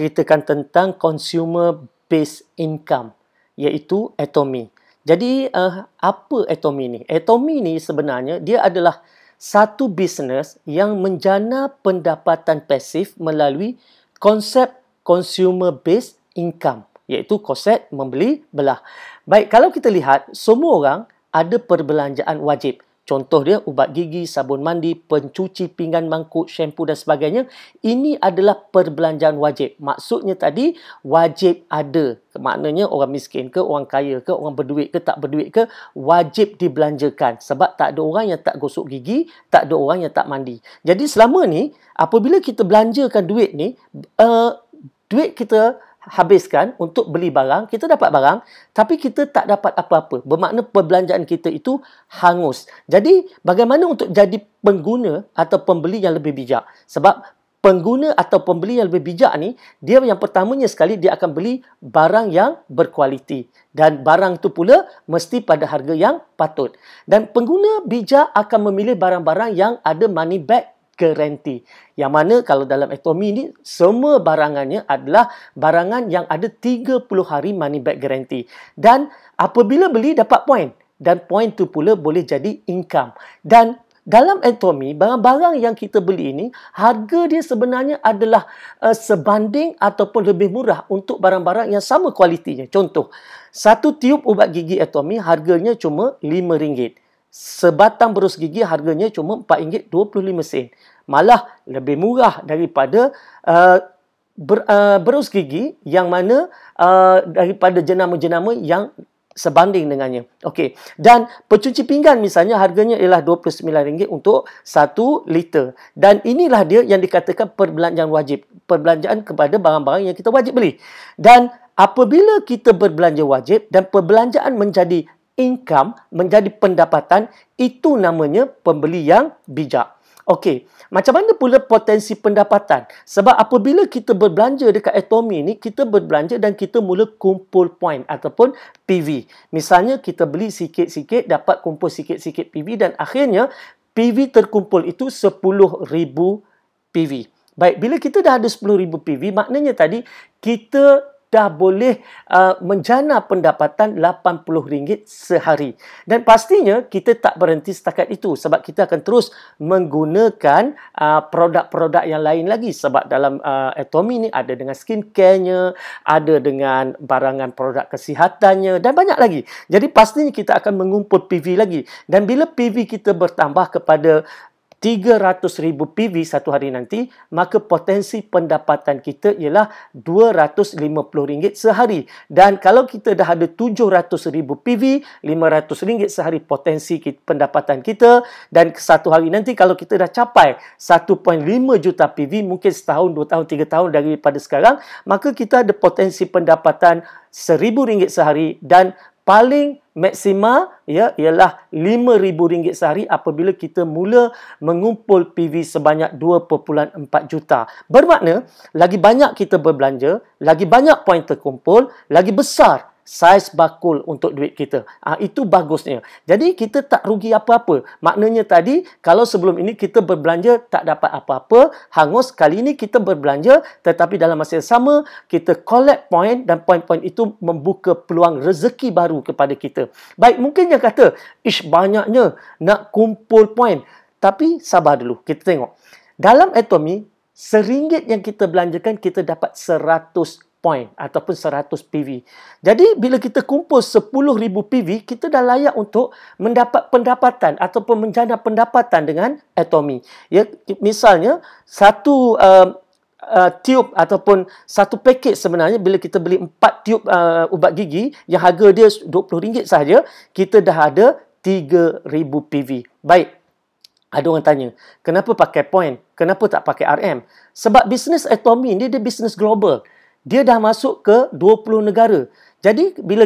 menceritakan tentang consumer based income, iaitu Atomy. Jadi apa Atomy ni? Atomy ni sebenarnya dia adalah satu bisnes yang menjana pendapatan pasif melalui konsep consumer based income, iaitu konsep membeli belah. Baik, kalau kita lihat semua orang ada perbelanjaan wajib. Contoh dia ubat gigi, sabun mandi, pencuci pinggan, mangkuk, shampoo dan sebagainya. Ini adalah perbelanjaan wajib. Maksudnya tadi wajib ada. Maknanya orang miskin ke, orang kaya ke, orang berduit ke, tak berduit ke, wajib dibelanjakan. Sebab tak ada orang yang tak gosok gigi, tak ada orang yang tak mandi. Jadi selama ni, apabila kita belanjakan duit ni, duit kita habiskan untuk beli barang, kita dapat barang, tapi kita tak dapat apa-apa. Bermakna perbelanjaan kita itu hangus. Jadi, bagaimana untuk jadi pengguna atau pembeli yang lebih bijak? Sebab pengguna atau pembeli yang lebih bijak ni, dia yang pertamanya sekali, dia akan beli barang yang berkualiti. Dan barang tu pula mesti pada harga yang patut. Dan pengguna bijak akan memilih barang-barang yang ada money back guarantee. Yang mana kalau dalam Atomy ni, semua barangannya adalah barangan yang ada 30 hari money back guarantee. Dan apabila beli, dapat point. Dan point tu pula boleh jadi income. Dan dalam Atomy, barang-barang yang kita beli ini, harga dia sebenarnya adalah sebanding ataupun lebih murah untuk barang-barang yang sama kualitinya. Contoh, satu tiub ubat gigi Atomy harganya cuma RM5. Sebatang berus gigi harganya cuma RM4.25. Malah lebih murah daripada berus gigi yang mana daripada jenama-jenama yang sebanding dengannya. Okey. Dan pencuci pinggan misalnya harganya ialah RM29 untuk 1 liter. Dan inilah dia yang dikatakan perbelanjaan wajib. Perbelanjaan kepada barang-barang yang kita wajib beli. Dan apabila kita berbelanja wajib dan perbelanjaan menjadi income, menjadi pendapatan, itu namanya pembeli yang bijak. Okey, macam mana pula potensi pendapatan? Sebab apabila kita berbelanja dekat Atomy ni, kita berbelanja dan kita mula kumpul point ataupun PV. Misalnya kita beli sikit-sikit, dapat kumpul sikit-sikit PV dan akhirnya PV terkumpul itu 10,000 PV. Baik, bila kita dah ada 10,000 PV, maknanya tadi kita dah boleh menjana pendapatan RM80 sehari. Dan pastinya kita tak berhenti setakat itu sebab kita akan terus menggunakan produk-produk yang lain lagi. Sebab dalam Atomy ni ada dengan skincare-nya, ada dengan barangan produk kesihatannya dan banyak lagi. Jadi pastinya kita akan mengumpul PV lagi. Dan bila PV kita bertambah kepada 300,000 PV satu hari nanti, maka potensi pendapatan kita ialah RM250 sehari. Dan kalau kita dah ada 700,000 PV, RM500 sehari potensi pendapatan kita. Dan satu hari nanti kalau kita dah capai 1.5 juta PV, mungkin setahun, 2 tahun, 3 tahun daripada sekarang, maka kita ada potensi pendapatan RM1,000 sehari dan paling maksima ialah RM5,000 sehari apabila kita mula mengumpul PV sebanyak 2.4 juta. Bermakna, lagi banyak kita berbelanja, lagi banyak poin terkumpul, lagi besar saiz bakul untuk duit kita. Itu bagusnya. Jadi, kita tak rugi apa-apa. Maknanya tadi, kalau sebelum ini kita berbelanja tak dapat apa-apa, hangus. Kali ini kita berbelanja, tetapi dalam masa yang sama, kita collect point dan point-point itu membuka peluang rezeki baru kepada kita. Baik, mungkin yang kata, banyaknya nak kumpul point. Tapi, sabar dulu. Kita tengok. Dalam Atomy, RM1 yang kita belanjakan, kita dapat 100 point ataupun 100 PV. Jadi, bila kita kumpul 10,000 PV, kita dah layak untuk mendapat pendapatan ataupun menjana pendapatan dengan Atomy. Ya, misalnya, satu tiub ataupun satu paket sebenarnya, bila kita beli 4 tiub ubat gigi yang harga dia RM20 sahaja, kita dah ada 3,000 PV. Baik. Ada orang tanya, kenapa pakai point? Kenapa tak pakai RM? Sebab bisnes Atomy ni dia bisnes global. Dia dah masuk ke 20 negara. Jadi, bila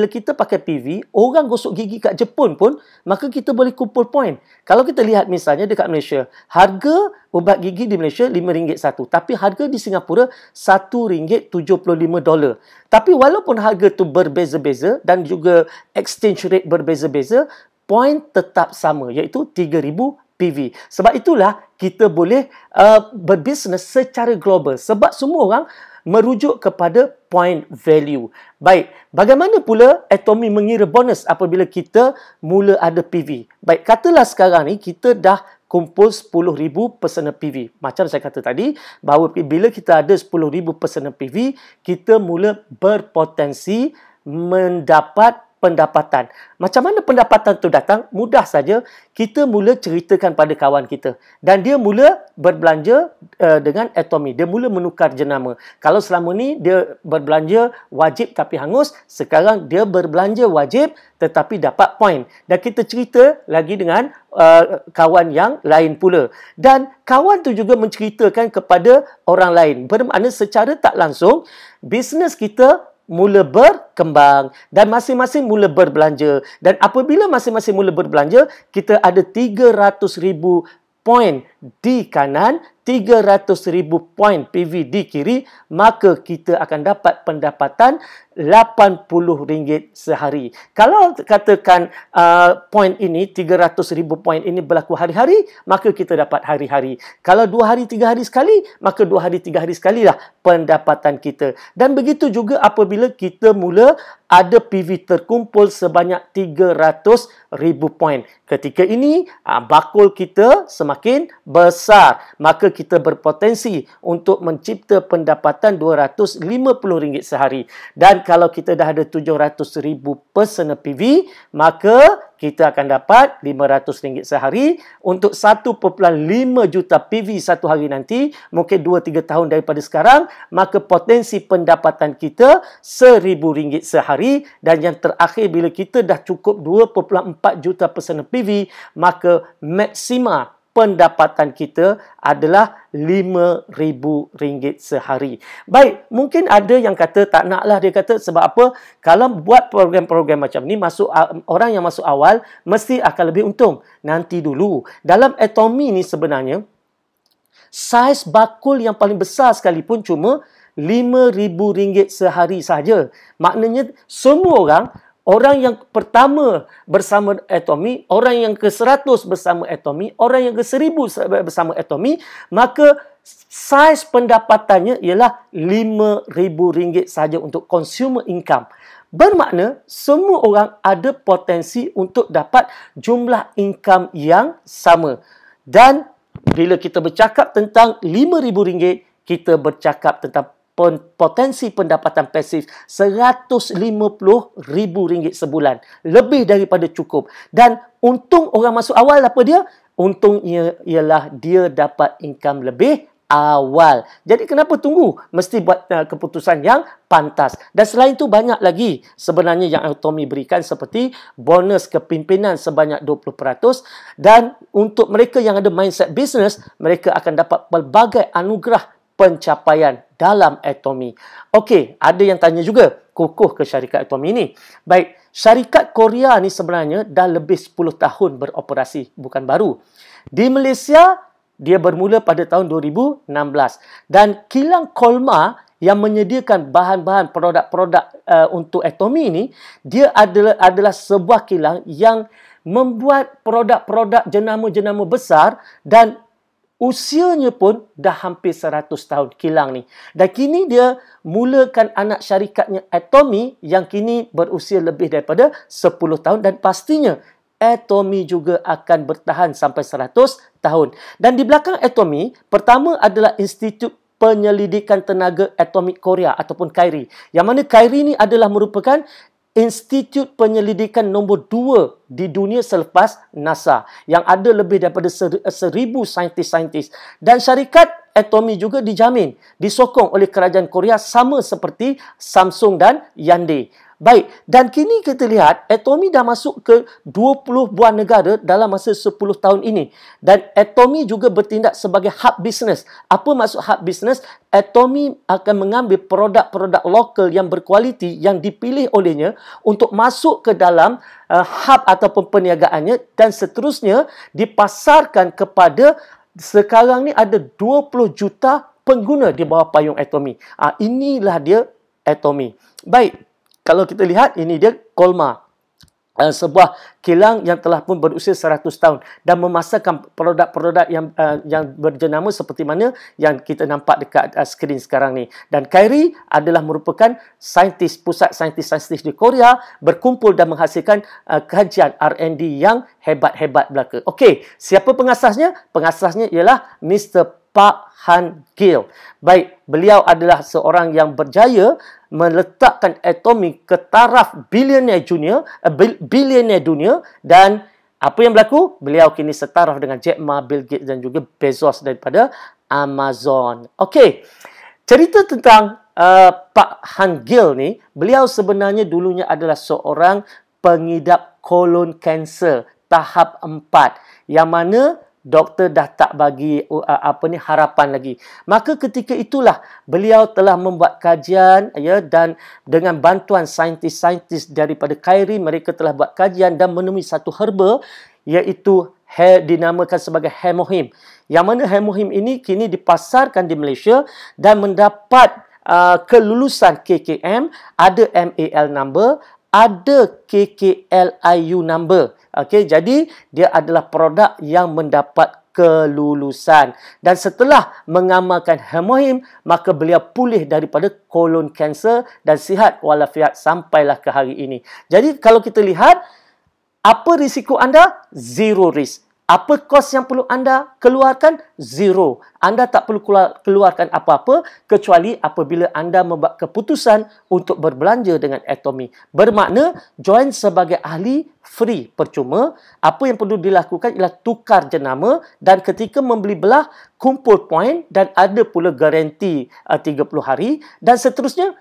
kita pakai PV, orang gosok gigi kat Jepun pun, maka kita boleh kumpul point. Kalau kita lihat misalnya dekat Malaysia, harga ubat gigi di Malaysia RM5 satu. Tapi harga di Singapura $1.75. Tapi walaupun harga tu berbeza-beza dan juga exchange rate berbeza-beza, point tetap sama, iaitu 3,000 PV. Sebab itulah kita boleh berbisnes secara global. Sebab semua orang merujuk kepada point value. Baik, bagaimana pula Atomy mengira bonus apabila kita mula ada PV? Baik, katalah sekarang ni kita dah kumpul 10,000 personal PV. Macam saya kata tadi, bahawa bila kita ada 10,000 personal PV, kita mula berpotensi mendapat pendapatan. Macam mana pendapatan tu datang? Mudah saja, kita mula ceritakan pada kawan kita. Dan dia mula berbelanja dengan Atomy. Dia mula menukar jenama. Kalau selama ni dia berbelanja wajib tapi hangus, sekarang dia berbelanja wajib tetapi dapat poin. Dan kita cerita lagi dengan kawan yang lain pula. Dan kawan tu juga menceritakan kepada orang lain. Bermakna secara tak langsung, bisnes kita mula berkembang dan masing-masing mula berbelanja. Dan apabila masing-masing mula berbelanja, kita ada 300,000 poin di kanan, 300,000 poin PV di kiri, maka kita akan dapat pendapatan RM80 sehari. Kalau katakan poin ini, 300,000 poin ini berlaku hari-hari, maka kita dapat hari-hari. Kalau 2 hari, 3 hari sekali, maka 2 hari, 3 hari sekalilah pendapatan kita. Dan begitu juga apabila kita mula ada PV terkumpul sebanyak 300,000 poin. Ketika ini, bakul kita semakin besar. Maka kita berpotensi untuk mencipta pendapatan RM250 sehari. Dan kalau kita dah ada 700,000 personal PV, maka kita akan dapat RM500 sehari. Untuk 1.5 juta PV satu hari nanti, mungkin 2-3 tahun daripada sekarang, maka potensi pendapatan kita RM1,000 sehari. Dan yang terakhir, bila kita dah cukup 2.4 juta personal PV, maka maksima pendapatan kita adalah RM5,000 sehari. Baik, mungkin ada yang kata tak naklah, dia kata sebab apa? Kalau buat program-program macam ni, orang yang masuk awal mesti akan lebih untung. Nanti dulu. Dalam Atomy ni sebenarnya, saiz bakul yang paling besar sekalipun cuma RM5,000 sehari sahaja. Maknanya semua orang yang pertama bersama Atomy, orang yang ke-100 bersama Atomy, orang yang ke-1000 bersama Atomy, maka saiz pendapatannya ialah RM5,000 sahaja untuk consumer income. Bermakna semua orang ada potensi untuk dapat jumlah income yang sama. Dan bila kita bercakap tentang RM5,000, kita bercakap tentang potensi pendapatan pasif RM150,000 sebulan. Lebih daripada cukup. Dan untung orang masuk awal apa dia? Untungnya ialah dia dapat income lebih awal. Jadi kenapa tunggu? Mesti buat keputusan yang pantas. Dan selain itu banyak lagi sebenarnya yang Atomy berikan, seperti bonus kepimpinan sebanyak 20%. Dan untuk mereka yang ada mindset bisnes, mereka akan dapat pelbagai anugerah pencapaian dalam Atomy. Okey, ada yang tanya juga, kukuh ke syarikat Atomy ni? Baik, syarikat Korea ni sebenarnya dah lebih 10 tahun beroperasi, bukan baru. Di Malaysia, dia bermula pada tahun 2016. Dan kilang Kolma yang menyediakan bahan-bahan produk-produk untuk Atomy ni, dia adalah sebuah kilang yang membuat produk-produk jenama-jenama besar dan usianya pun dah hampir 100 tahun kilang ni. Dan kini dia mulakan anak syarikatnya Atomy yang kini berusia lebih daripada 10 tahun. Dan pastinya Atomy juga akan bertahan sampai 100 tahun. Dan di belakang Atomy, pertama adalah Institut Penyelidikan Tenaga Atomik Korea ataupun KAIRI. Yang mana KAIRI ni adalah merupakan institut penyelidikan nombor 2 di dunia selepas NASA, yang ada lebih daripada 1,000 saintis-saintis. Dan syarikat Atomy juga dijamin, disokong oleh kerajaan Korea sama seperti Samsung dan Hyundai. Baik, dan kini kita lihat Atomy dah masuk ke 20 buah negara dalam masa 10 tahun ini. Dan Atomy juga bertindak sebagai hub bisnes. Apa maksud hub bisnes? Atomy akan mengambil produk-produk lokal yang berkualiti yang dipilih olehnya untuk masuk ke dalam hub ataupun perniagaannya, dan seterusnya dipasarkan kepada, sekarang ni ada 20 juta pengguna di bawah payung Atomy. Inilah dia Atomy. Baik. Kalau kita lihat, ini dia Kolma. sebuah kilang yang telah pun berusia 100 tahun dan memasarkan produk-produk yang berjenama seperti mana yang kita nampak dekat skrin sekarang ni. Dan Kyrie adalah merupakan pusat saintis-saintis di Korea berkumpul dan menghasilkan kajian R&D yang hebat-hebat belaka. Okey, siapa pengasasnya? Pengasasnya ialah Mr. Park Han-gil. Baik, beliau adalah seorang yang berjaya meletakkan atomi ke taraf bilioner dunia dan apa yang berlaku? Beliau kini setaraf dengan Jack Ma, Bill Gates dan juga Bezos daripada Amazon. Okey, cerita tentang Park Han-gil ni, beliau sebenarnya dulunya adalah seorang pengidap kolon kanser tahap 4 yang mana doktor dah tak bagi harapan lagi. Maka ketika itulah beliau telah membuat kajian dan dengan bantuan saintis-saintis daripada Kyrie, mereka telah buat kajian dan menemui satu herba iaitu dinamakan sebagai hemohim. Yang mana hemohim ini kini dipasarkan di Malaysia dan mendapat kelulusan KKM, ada MAL number, ada KKLIU number. Okey, jadi dia adalah produk yang mendapat kelulusan. Dan setelah mengamalkan hemohim, maka beliau pulih daripada kolon kanser dan sihat walafiat sampailah ke hari ini. Jadi kalau kita lihat, apa risiko anda? Zero risk. Apa kos yang perlu anda keluarkan? Zero. Anda tak perlu keluarkan apa-apa kecuali apabila anda membuat keputusan untuk berbelanja dengan Atomy. Bermakna join sebagai ahli free, percuma. Apa yang perlu dilakukan ialah tukar jenama dan ketika membeli belah, kumpul poin dan ada pula garanti 30 hari dan seterusnya.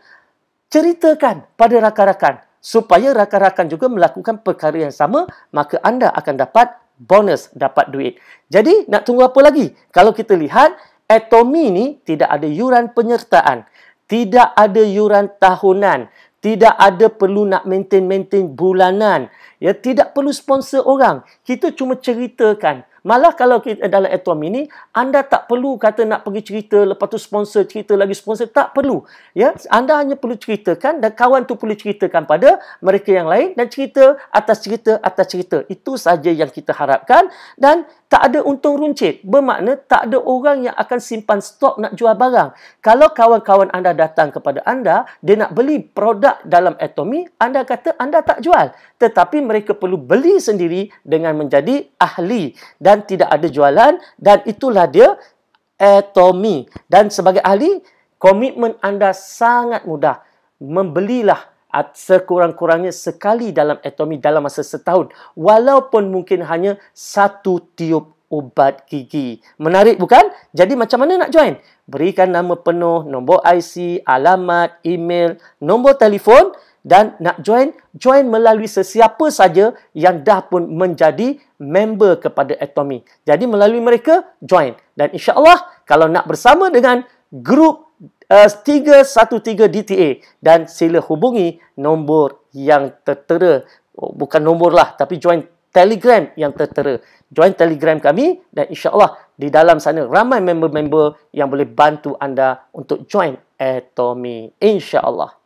Ceritakan pada rakan-rakan supaya rakan-rakan juga melakukan perkara yang sama, maka anda akan dapat bonus, dapat duit. Jadi, nak tunggu apa lagi? Kalau kita lihat, Atomy ni tidak ada yuran penyertaan, tidak ada yuran tahunan, tidak ada perlu nak maintain bulanan, ya, tidak perlu sponsor orang. Kita cuma ceritakan. Malah kalau kita dalam Atomy ni, anda tak perlu kata nak pergi cerita, lepas tu sponsor, cerita lagi sponsor, tak perlu. Ya, anda hanya perlu ceritakan dan kawan tu perlu ceritakan pada mereka yang lain dan cerita atas cerita. Itu saja yang kita harapkan dan tak ada untung runcit. Bermakna tak ada orang yang akan simpan stok nak jual barang. Kalau kawan-kawan anda datang kepada anda, dia nak beli produk dalam Atomy, anda kata anda tak jual. Tetapi mereka perlu beli sendiri dengan menjadi ahli dan tidak ada jualan dan itulah dia Atomy. Dan sebagai ahli, komitmen anda sangat mudah. Membelilah sekurang-kurangnya sekali dalam Atomy dalam masa setahun. Walaupun mungkin hanya 1 tiub ubat gigi. Menarik bukan? Jadi macam mana nak join? Berikan nama penuh, nombor IC, alamat, email, nombor telefon dan nak join melalui sesiapa saja yang dah pun menjadi member kepada Atomy. Jadi melalui mereka, join. Dan insya-Allah kalau nak bersama dengan grup 313 DTA dan sila hubungi nombor yang tertera. Bukan nombor lah, tapi join Telegram yang tertera. Join Telegram kami dan insya-Allah di dalam sana ramai member-member yang boleh bantu anda untuk join Atomy. Insya-Allah.